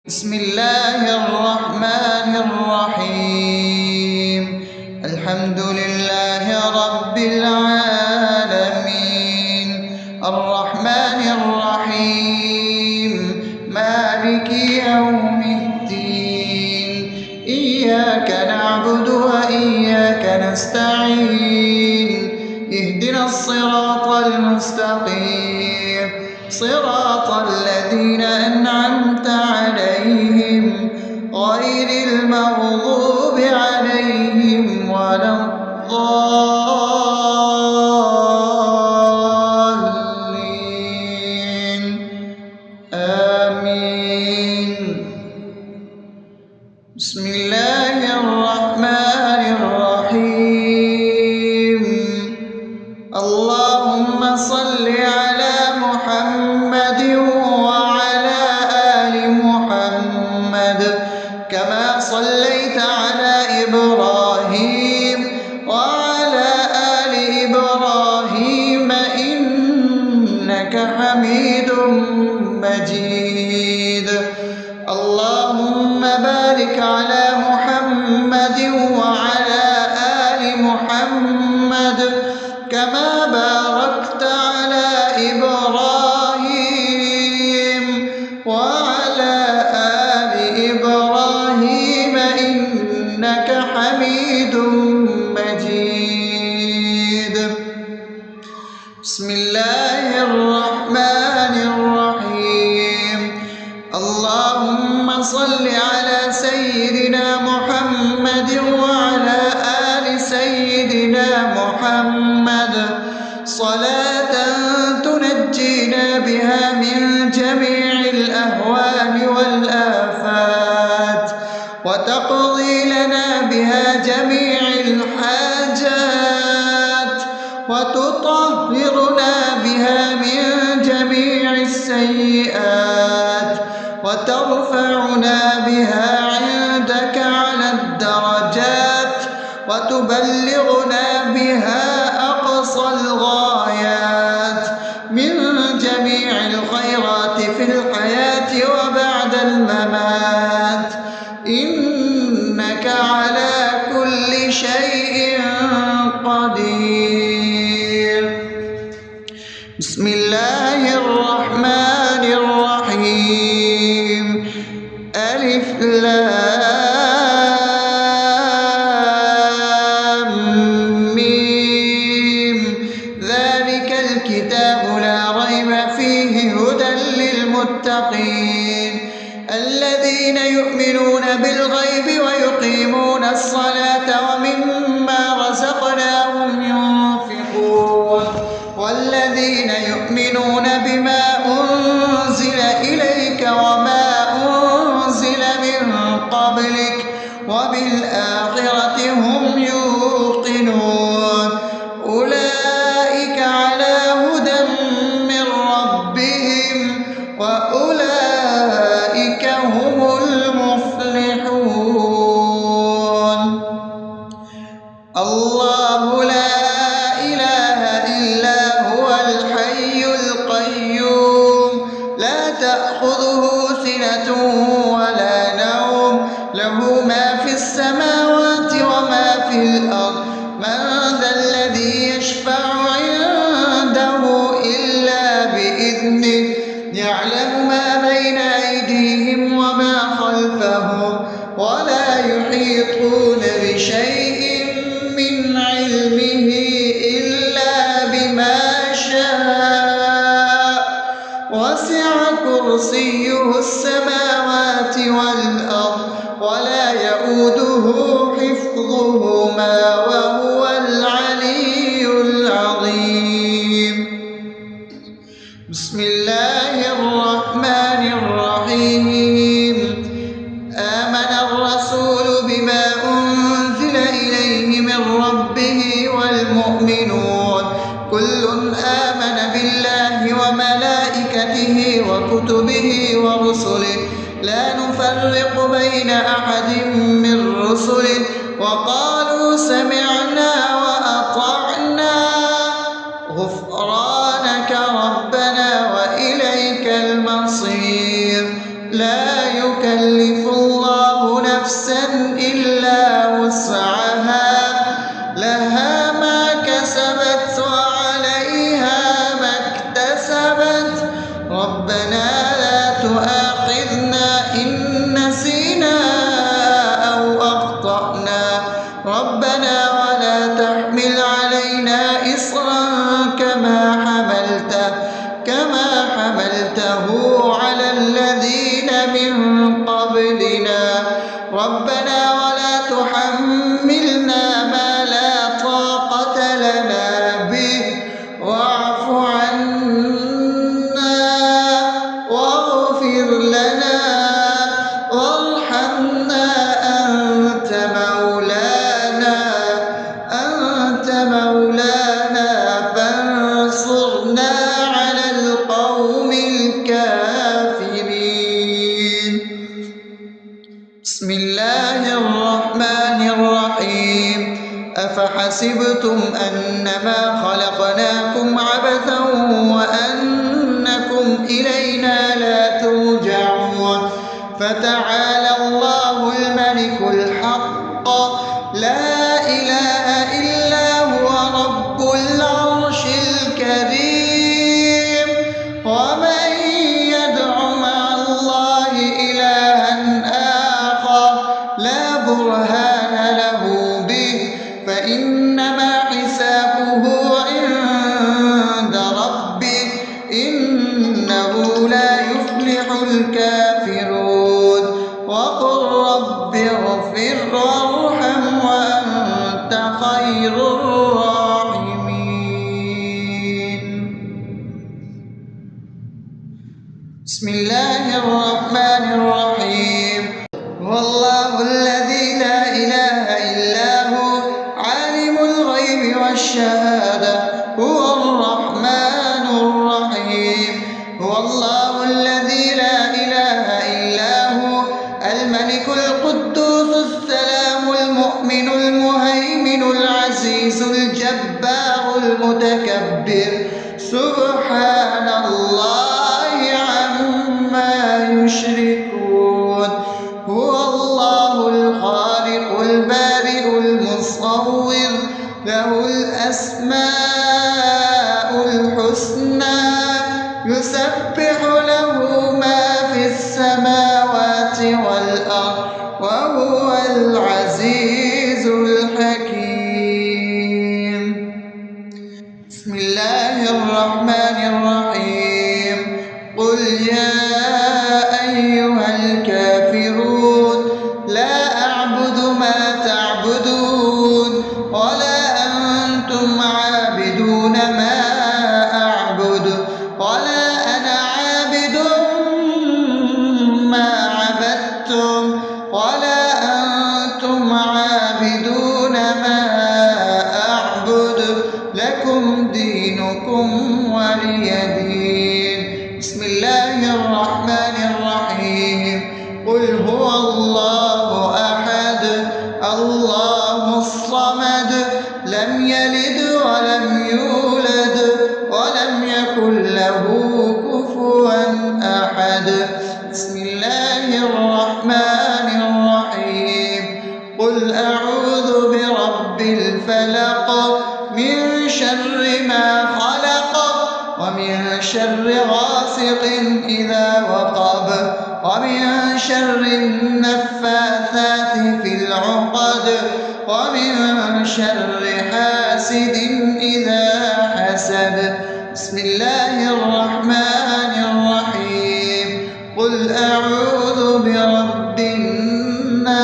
بسم الله الرحمن الرحيم. الحمد لله رب العالمين، الرحمن الرحيم، مالك يوم الدين. إياك نعبد وإياك نستعين، اهدنا الصراط المستقيم، صراط الذين أنعمت عليهم غير المغضوب عليهم ولا الضالين. آمين. بسم الله الرحمن الرحيم. اللهم صل على محمد وعلى آل محمد كما صليت على إبراهيم وعلى آل إبراهيم إنك حميد مجيد. اللهم بارك على محمد وعلى آل محمد كما باركت على إبراهيم وعلى آل إبراهيم إنك حميد مجيد. بسم الله الرحمن الرحيم. اللهم صل على سيدنا محمد وعلى آل سيدنا محمد صلاة تنجينا بها من جميع الأهوال والآفات، وتقضي لنا بها جميع الحاجات، وتطهرنا بها من جميع السيئات، وترفعنا بها عندك على الدرجات، وتبلغنا بها أقصى الغايات من جميع الخيرات في الحياة وبعد الممات، إنك على كل شيء قدير. بسم الله الرحمن الرحيم. ألف لام ميم. ذلك الكتاب لا ريب فيه هدى للمتقين الذين يؤمنون بالغيب ويقيمون الصلاة ومما رزقناهم ينفقون والذين يؤمنون بما أنزل إليك وما أنزل من قبلك وبالآخرة هم يوقنون أولئك على هدى من ربهم وأولئك هم المفلحون. الله لا إله إلا هو الحي القيوم لا تأخذه سنة ولا نوم له ما في السماوات وما في الأرض. من ذا الذي يشفع عنده إلا بإذنه يعلم ما بين أيديهم وما خلفهم ولا يحيطون بشيء من علمه إلا بما شاء وسع كرسيه السماوات والأرض ولا يؤوده حفظهما وهو العلي العظيم. بسم الله الرحمن الرحيم. آمن الرسول بما أنزل إليه من ربه والمؤمنون كل آمن بالله وملائكته وكتبه ورسله لا نفرق بين أحد من رسله وقالوا سمعنا وأطعنا غفرانك ربنا وإليك المصير. لا يكلف يكلف الله نفسا إلا وسعها لها ما كسبت وعليها ما اكتسبت ربنا لا تؤاخذنا إن نسينا أو أخطأنا ربنا ولا تحمل علينا إصرا كما حملته على الذين من قبلنا ربنا ولا تحملنا ما لا طاقة لنا به واعف عنا واغفر لنا وارحمنا أنت مولانا فانصرنا على القوم الكافرين. بسم الله الرحمن الرحيم أفحسبتم أنما خلقناكم عبثا وأنكم إلينا لا ترجعون فتعالى الله الملك الحق لا إله إلا هو رب العرش الكريم ومن يدع مع الله إلها آخر لا برهان له به فإنما حسابه عند ربه إنه لا يفلح الكافرون وقل رب اغفر وارحم وأنت خير الراحمين. بسم الله الرحمن الرحيم هو الله الذي لا إله إلا هو عالم الغيب والشهادة هو الرحمن الرحيم هو الله الذي لا إله إلا هو الملك القدوس السلام المؤمن المهيمن العزيز الجبار المتكبر سبحان الله عما يشركون هو الله الخالق البارئ المصور له الأسماء الحسنى يسبح له ما في السماوات والأرض وهو العزيز الحكيم. بسم الله الرحمن الرحيم قل يا أيها الكافرون لا أعبد ما تعبدون ولا أنتم عابدون ما أعبد ولا أنا عابد ما عبدتم ولا أنتم عابدون ما أعبد لكم دينكم ولي دين. بسم الله الرحمن الرحيم قل هو الله أحد الله الصمد لم يلد ولم يولد ولم يكن له كفوا أحد. بسم الله الرحمن الرحيم قل أعوذ برب الفلق من شر ما خلق ومن شر غاسق إذا وقب ومن شر النفاثات في العقد ومن شر حاسد إذا حسد. بسم الله الرحمن الرحيم قل أعوذ برب الناس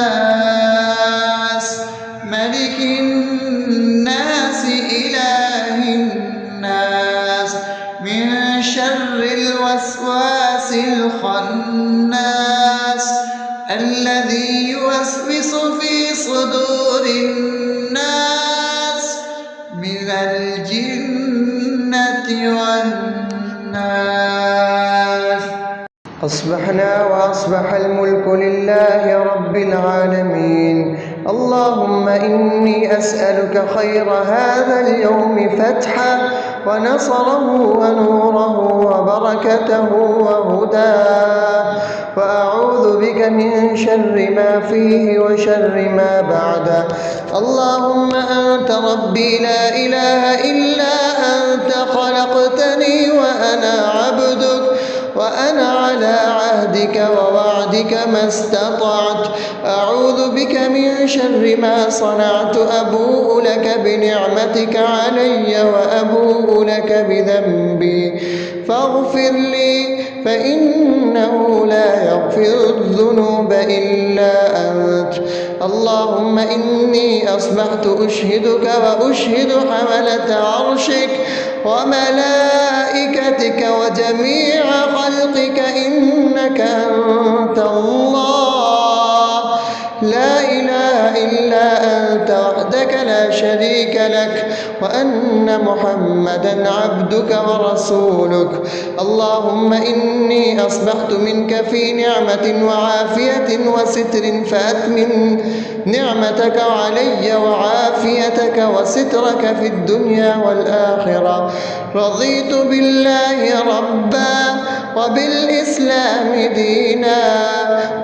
ملك الناس إله الناس من شر الوسواس الخناس الذي يوسوس في صدور الناس من الجنة والناس. أصبحنا وأصبح الملك لله رب العالمين. اللهم إني أسألك خير هذا اليوم فتحه ونصره ونوره وبركته وهداه، وأعوذ بك من شر ما فيه وشر ما بعده. اللهم أنت ربي لا إله إلا أنت، خلقتني وأنا عبدك، وأنا على عهدك ووعدك ما استطعت. أعوذ بك من شر ما صنعت، أبوء لك بنعمتك علي وأبوء لك بذنبي، فاغفر لي فإنه لا يغفر الذنوب إلا أنت. اللهم إني أصبحت أشهدك وأشهد حملة عرشك وملائكتك وجميع خلقك إنك أنت الله، لا إله إلا أنت وحدك لا شريك لك، وأن محمدا عبدك ورسولك. اللهم إني أصبحت منك في نعمة وعافية وستر، فأتمم نعمتك علي وعافيتك وسترك في الدنيا والآخرة. رضيت بالله ربا وبالإسلام دينا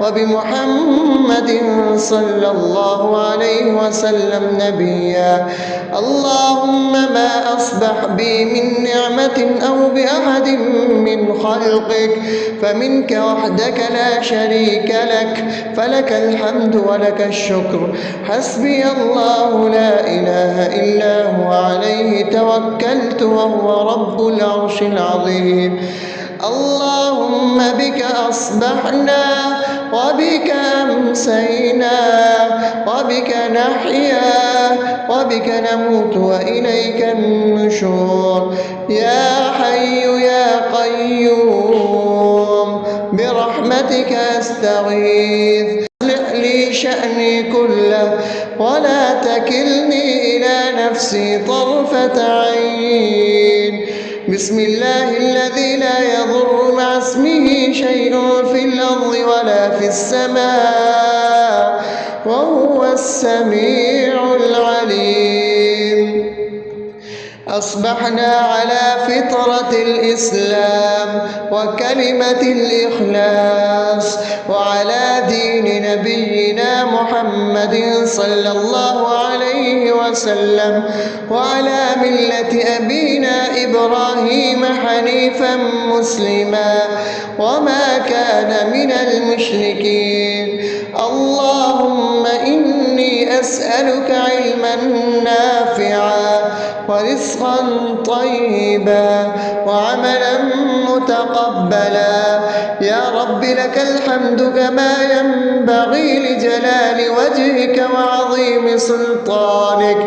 وبمحمد صلى الله عليه وسلم نبيا. اللهم ما أصبح بي من نعمة أو بأحد من خلقك فمنك وحدك لا شريك لك، فلك الحمد ولك الشكر. حسبي الله لا إله إلا هو، عليه توكلت وهو رب العرش العظيم. اللهم بك أصبحنا وبك أمسينا وبك نحيا وبك نموت وإليك النشور. يا حي يا قيوم برحمتك أستغيث، أصلح لي شأني كله ولا تكلني إلى نفسي طرفة عين. بسم الله الذي لا يضر مع اسمه شيء في الأرض ولا في السماء، وهو السميع العليم. أصبحنا على فطرة الإسلام وكلمة الإخلاص وعلى دين نبينا محمد صلى الله عليه وسلم وعلى ملة أبينا إبراهيم حنيفا مسلما وما كان من المشركين. اللهم إني أسألك علما نافعا ورزقا طيبا وعملا متقبلا. يا رب لك الحمد كما ينبغي لجلال وجهك وعظيم سلطانك.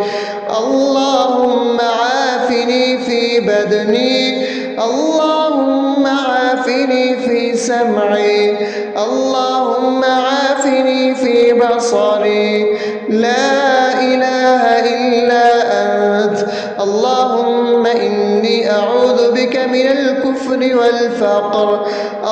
اللهم عافني في بدني، اللهم عافني في سمعي، اللهم عافني في بصري. لا إله إلا أنت. اللهم إني أعوذ بك من الكفر والفقر.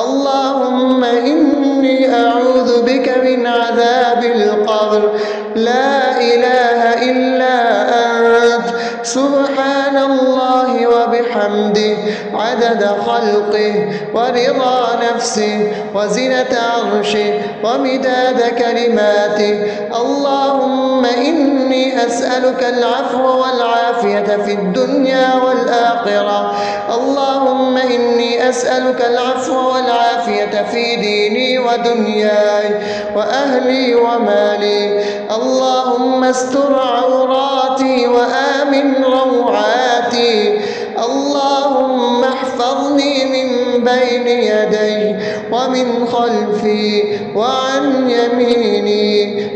اللهم إني أعوذ بك من عذاب القبر. لا إله إلا أنت. سبحان الله وبحمده عدد خلقه ورضا نفسه وزنة عرشه ومداد كلماته. اللهم إني أسألك العفو والعافية في الدنيا والآخرة. اللهم إني أسألك العفو والعافية في ديني ودنياي وأهلي ومالي. اللهم استر عوراتي وآمن روعاتي. اللهم احفظني من بين يدي ومن خلفي وعن يميني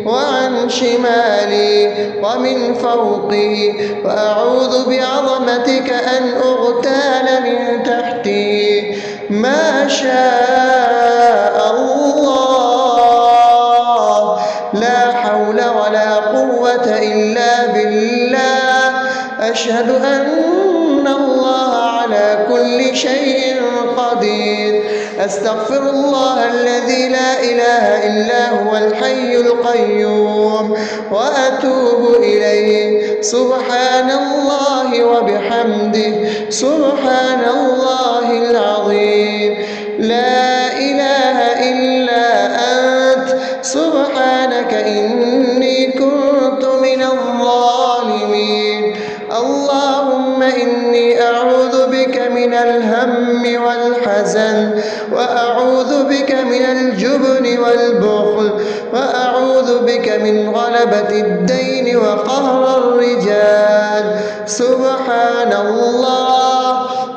وعن شمالي ومن فوقي، وأعوذ بعظمتك أن أغتال من تحتي. ما شاء الله، لا حول ولا قوة إلا بالله. أشهد أن الله على كل شيء قدير. أستغفر الله الذي لا إله إلا هو الحي القيوم وأتوب إليه. سبحان الله وبحمده سبحان الله العظيم. لا إله إلا أنت سبحانك إني كنت من الظالمين. اللهم إني أعوذ بك من الهم والحزن، وأعوذ بك من الجبن والبخل، وأعوذ بك من غلبة الدين وقهر الرجال. سبحان الله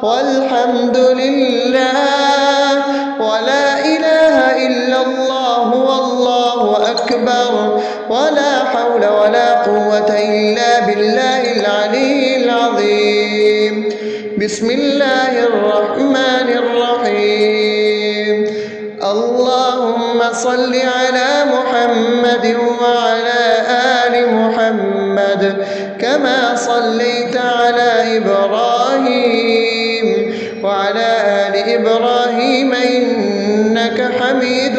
والحمد لله ولا إله إلا الله والله أكبر ولا حول ولا قوة إلا بالله العلي العظيم. بسم الله الرحمن الرحيم. اللهم صل على محمد وعلى آل محمد كما صليت على إبراهيم وعلى آل إبراهيم إنك حميد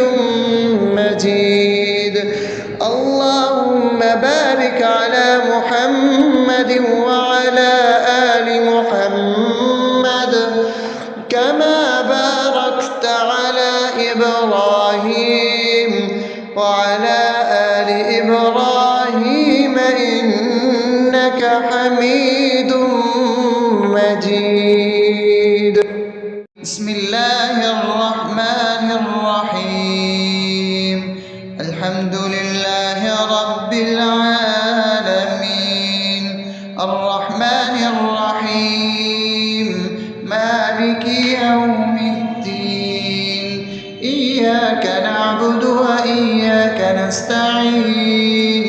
مجيد. اللهم بارك على محمد وعلى آل محمد كما باركت على إبراهيم وعلى آل إبراهيم إنك حميد مجيد. بسم الله الرحمن الرحيم. الحمد لله رب العالمين الرحمن الرحيم مالك يوم الدين. إياك نعبد وإياك نستعين.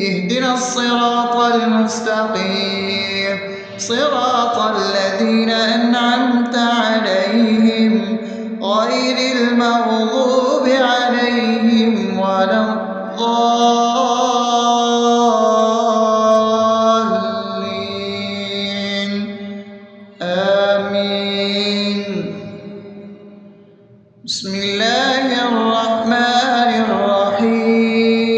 اهدنا الصراط المستقيم صراط الذين أنعمت عليهم غير المغضوب عليهم ولا الضالين. آمين. بسم الله الرحمن الرحيم.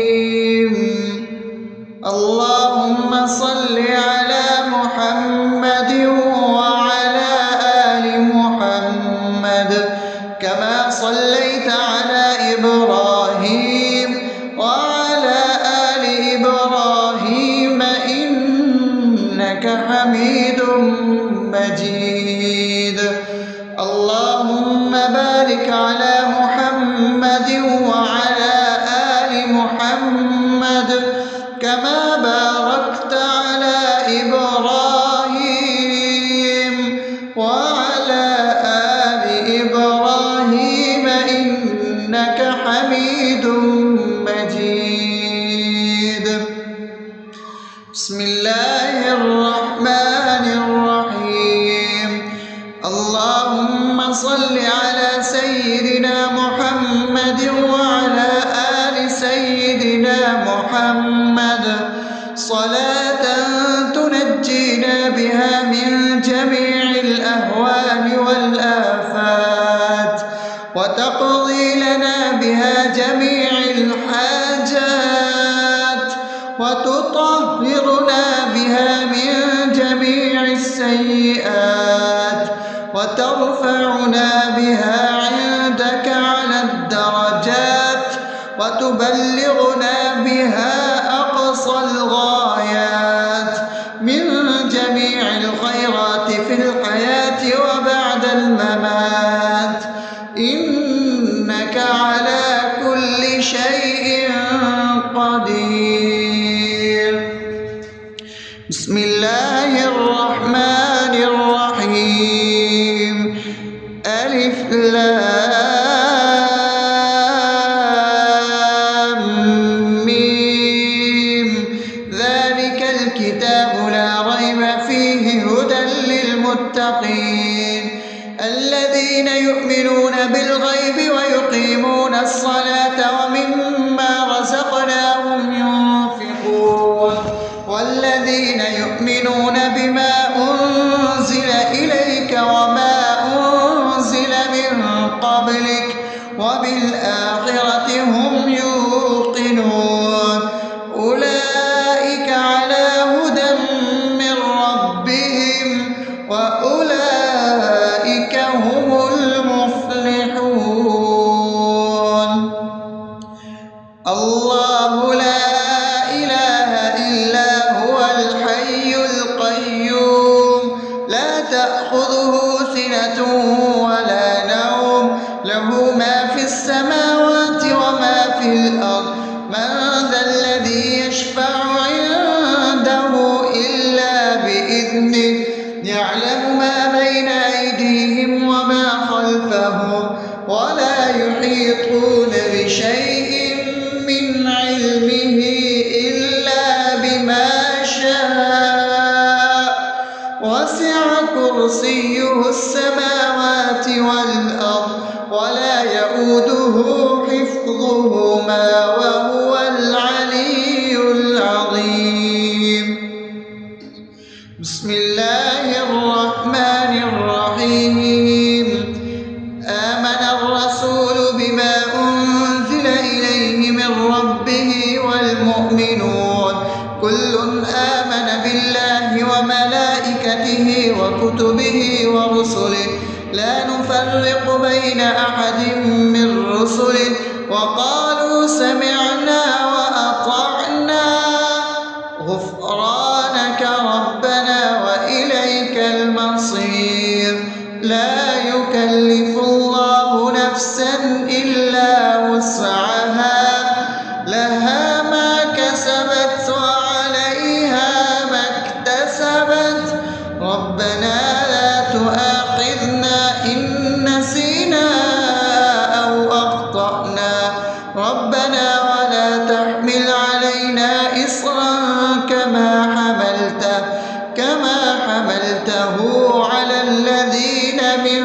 اللهم صل على محمد وعلى آل محمد كما صليت على إبراهيم وعلى آل إبراهيم إنك حميد مجيد. اللهم بارك على محمد وعلى آل محمد كما باركت على إبراهيم وعلى آل إبراهيم إنك حميد مجيد. بسم الله الرحمن الرحيم. اللهم صل على سيدنا محمد وعلى آل سيدنا محمد صلاة تنجينا بها من جميع الأهوال والآفات وتقضي لنا بها جميع الحاجات وتطهرنا بها من جميع السيئات وترفعنا بها عندك على الدرجات وتبلغنا بها أقصى الغايات من جميع الخيرات في الحياة وبعد الممات إنك على كل شيء قدير. بسم الله الرحمن الرحيم. ألف لام ميم. ذلك الكتاب لا ريب فيه هدى للمتقين الذين يؤمنون بالغيب ويقيمون الصلاة ومما رزقناهم ينفقون والذين يؤمنون الله لا إله إلا هو الحي القيوم لا تأخذه سنة ولا نوم له ما في السماوات وما في الأرض من ذا الذي يشفع عنده إلا بإذنه يعلم ما بين أيديهم وما خلفهم ولا يحيطون بشيء من علمه إلا بما شاء وسع كرسيه السماوات والأرض ولا يئوده حفظهما وهو العلي العظيم بسم الله الرحمن الرحيم آمن الرسول بما أنزل إليه من ربه والمؤمنون كل آمن بالله وملائكته وكتبه ورسله لا نفرق بين أحد من رسله وقالوا سمعنا وأطعنا غفرانك ربنا وإليك المصير لا يكلف الله نفسا إلا وسعها لها ما كسبت وعليها ما اكتسبت ربنا لا تؤاخذنا إن نسينا أو أخطأنا ربنا ولا تحمل علينا إصرا كما حملته على الذين من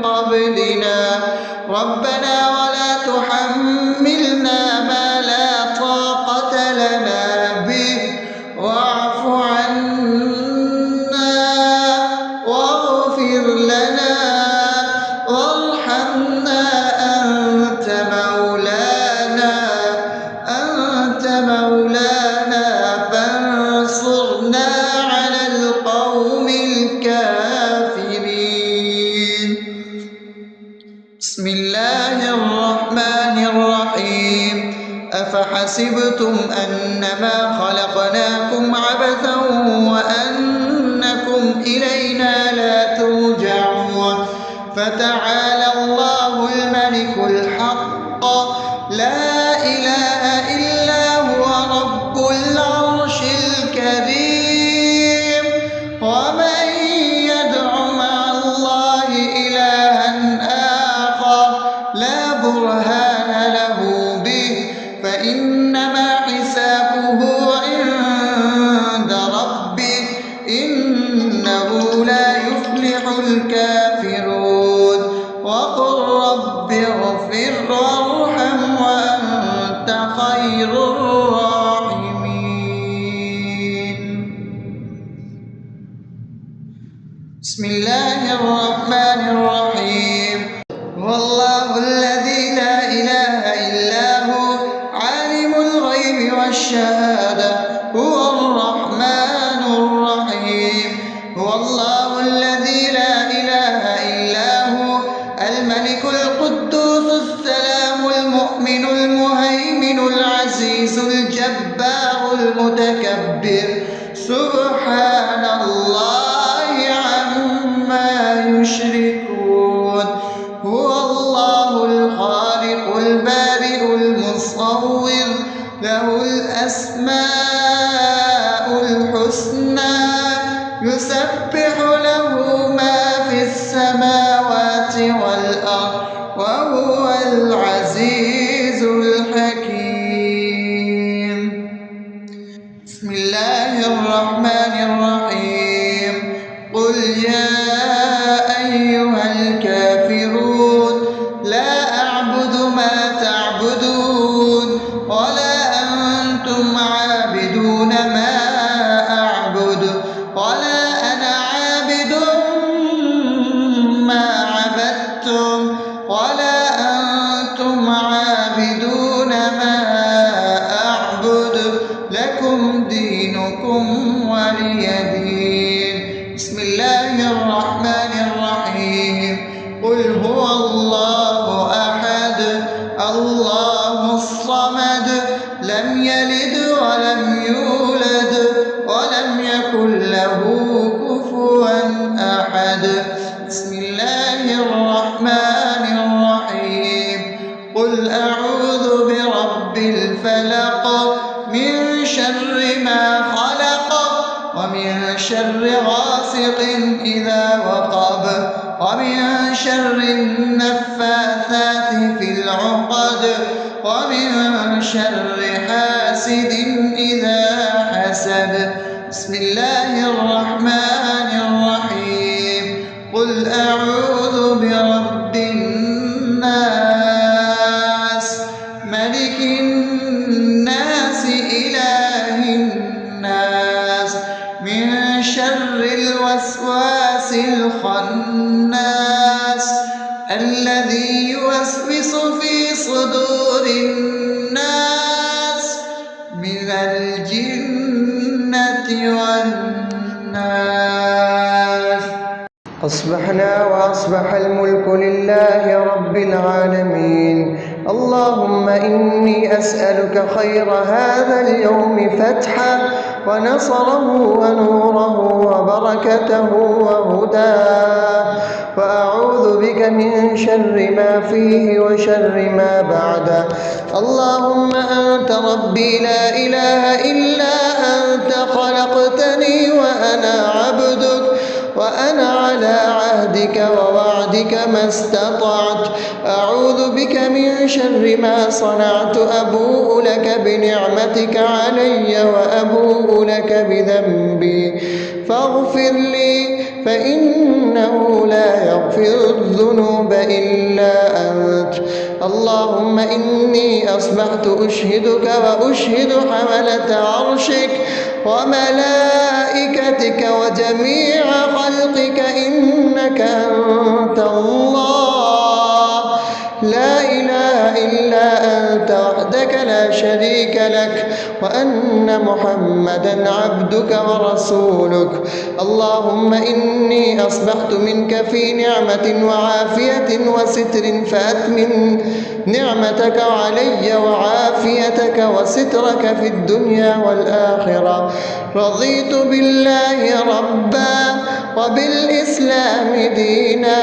قبلنا ربنا ولا تحملنا ما لا طاقة لنا به واعف عنا واغفر لنا وارحمنا أنت مولانا فانصرنا على القوم الكافرين بسم الله الرحمن الرحيم أفحسبتم أنما خلقناكم عبثا وأنكم إلينا لا ترجعون فتعالى الله الملك الحق لا إله إلا هو رب العرش الكريم ومن يدع مع الله إلها آخر لا برهان له به فإنما حسابه عند ربه إنه لا يفلح الكافرون وقل رب اغفر وارحم وأنت خير الراحمين بسم الله الرحمن الرحيم هو الله الذي لا إله إلا هو عالم الغيب والشهادة هو الرحمن الرحيم هو الله الذي لا إله إلا هو الملك القدوس السلام المؤمن المهيمن العزيز الجبار المتكبر سبحان الله عما يشركون هو الله الخالق البارئ المصور له الأسماء الحسنى يسبح له ما في السماوات والأرض وهو العزيز الحكيم بسم الله الرحمن الرحيم قل يا أيها الكافرون لا أعبد ما تعبدون ولا أنتم عابدون ما أعبد ولا أنا عابد لم يلد ولم يولد ولم يكن له كفوا أحد. بسم الله الرحمن الرحيم. قل أعوذ برب الفلق من شر ما خلق ومن شر غاسق إذا وقب ومن شر النفاثات في العقد ومن شر حاسد إذا حسد. بسم الله الرحمن الرحيم. قل أعوذ برب الناس ملك الناس إله الناس من شر الوسواس الخناس الذي يوسوس في صدور الناس من الجنة والناس. أصبحنا وأصبح الملك لله رب العالمين. اللهم إني أسألك خير هذا اليوم فتحه ونصره ونوره وبركته وهداه، وأعوذ بك من شر ما فيه وشر ما بعده. اللهم أنت ربي لا إله إلا أنت، خلقتني وأنا عبدك وأنا على عهدك ووعدك ما استطعت. أعوذ بك من شر ما صنعت. أبوء لك بنعمتك علي وأبوء لك بذنبي فاغفر لي، فإنه لا يغفر الذنوب إلا أنت. اللهم إني أصبحت أشهدك وأشهد حملة عرشك وملائكتك وجميع خلقك إنك أنت الله لا إله إلا أنت وحدك لا شريك لك، وأن محمدا عبدك ورسولك. اللهم إني أصبحت منك في نعمة وعافية وستر، فأتمم نعمتك علي وعافيتك وسترك في الدنيا والآخرة. رضيت بالله ربا وبالإسلام دينا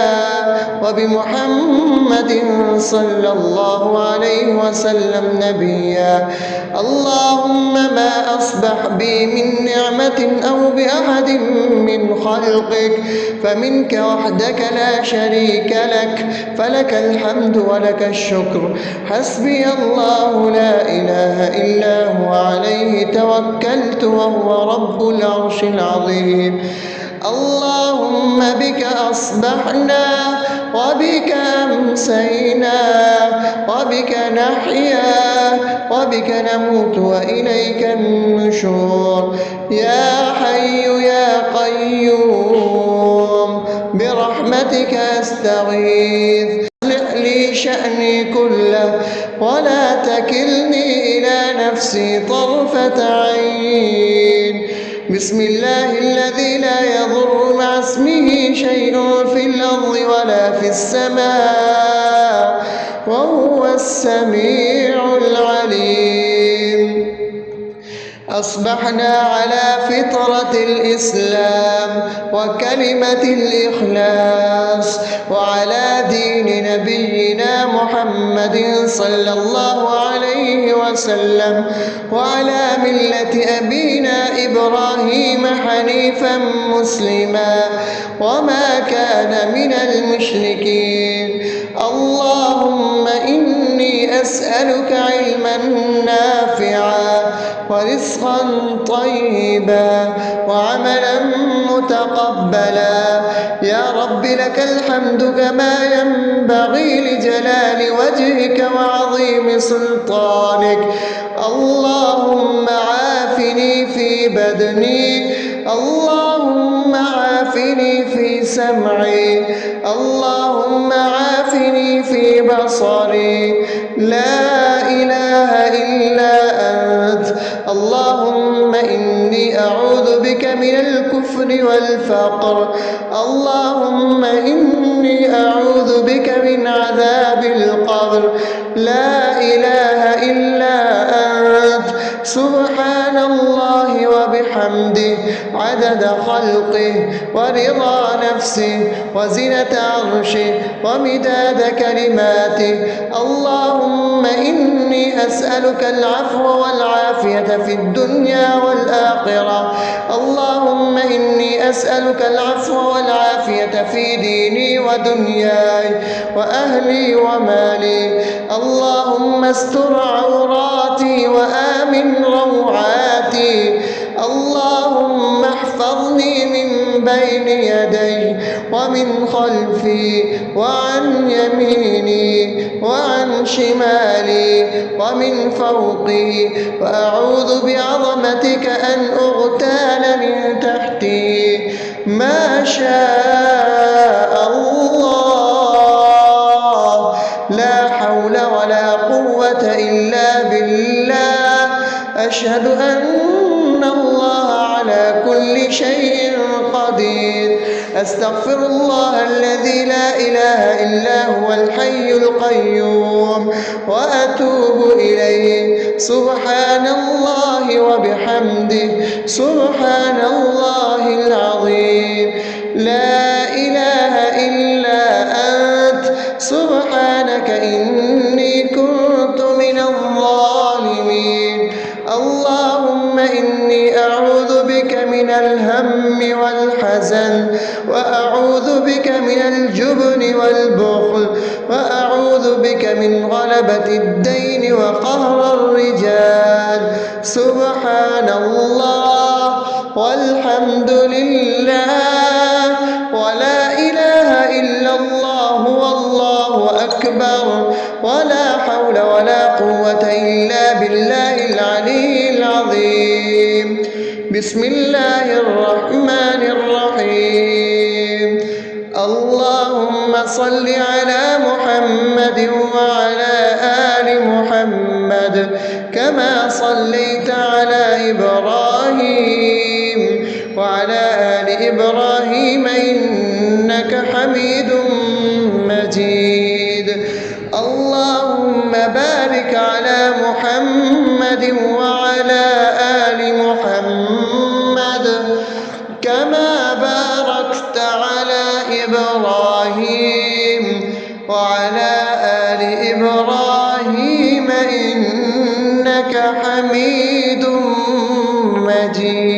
وبمحمد صلى الله عليه وسلم نبيا. اللهم ما أصبح بي من نعمة أو بأحد من خلقك فمنك وحدك لا شريك لك، فلك الحمد ولك الشكر. حسبي الله لا إله إلا هو عليه توكلت وهو رب العرش العظيم. اللهم بك أصبحنا وبك أمسينا وبك نحيا وبك نموت وإليك النشور. يا حي يا قيوم برحمتك أستغيث. أصلح لي شأني كله ولا تكلني إلى نفسي طرفة عين. بسم الله الذي لا يضر مع اسمه شيء في الأرض ولا في السماء وهو السميع العليم. أصبحنا على فطرة الإسلام وكلمة الإخلاص وعلى دين نبينا محمد صلى الله عليه وسلم وعلى ملة أبينا إبراهيم حنيفا مسلما وما كان من المشركين. اللهم إني أسألك علما نافعا ورزقا طيبا وعملا متقبلا. يا رب لك الحمد كما ينبغي لجلال وجهك وعظيم سلطانك. اللهم عافني في بدني، اللهم عافني في سمعي، اللهم عافني في بصري. لا إله إلا أنت. اللهم إني أعوذ بك من الكفر والفقر. اللهم إني أعوذ بك من عذاب القبر. لا إله إلا أنت. وبحمده عدد خلقه ورضا نفسه وزنة عرشه ومداد كلماته. اللهم إني أسألك العفو والعافية في الدنيا والآخرة. اللهم إني أسألك العفو والعافية في ديني ودنياي وأهلي ومالي. اللهم استر عوراتي وآمن روعاتي. اللهم احفظني من بين يدي ومن خلفي وعن يميني وعن شمالي ومن فوقي، وأعوذ بعظمتك أن أغتال من تحتي. ما شاء الله، لا حول ولا قوة إلا بالله. أشهد أن الله على كل شيء قدير. أستغفر الله الذي لا إله إلا هو الحي القيوم وأتوب إليه. سبحان الله وبحمده، سبحان الله العظيم. لا إله إلا أنت، سبحانك إني كنت من الظالمين. اللهم إني أعوذ بك من الهم والحزن، وأعوذ بك من الجبن والبخل، وأعوذ بك من غلبة الدين وقهر الرجال. سبحان الله والحمد لله ولا إله إلا الله والله أكبر، ولا حول ولا قوة إلا بالله العلي العظيم. بسم الله الرحمن الرحيم. اللهم صل على محمد وعلى آل محمد كما صليت على إبراهيم وعلى آل إبراهيم إنك حميد مجيد. اللهم بارك على محمد وعلى آل محمد كما باركت على إبراهيم وعلى آل إبراهيم إنك حميد مجيد.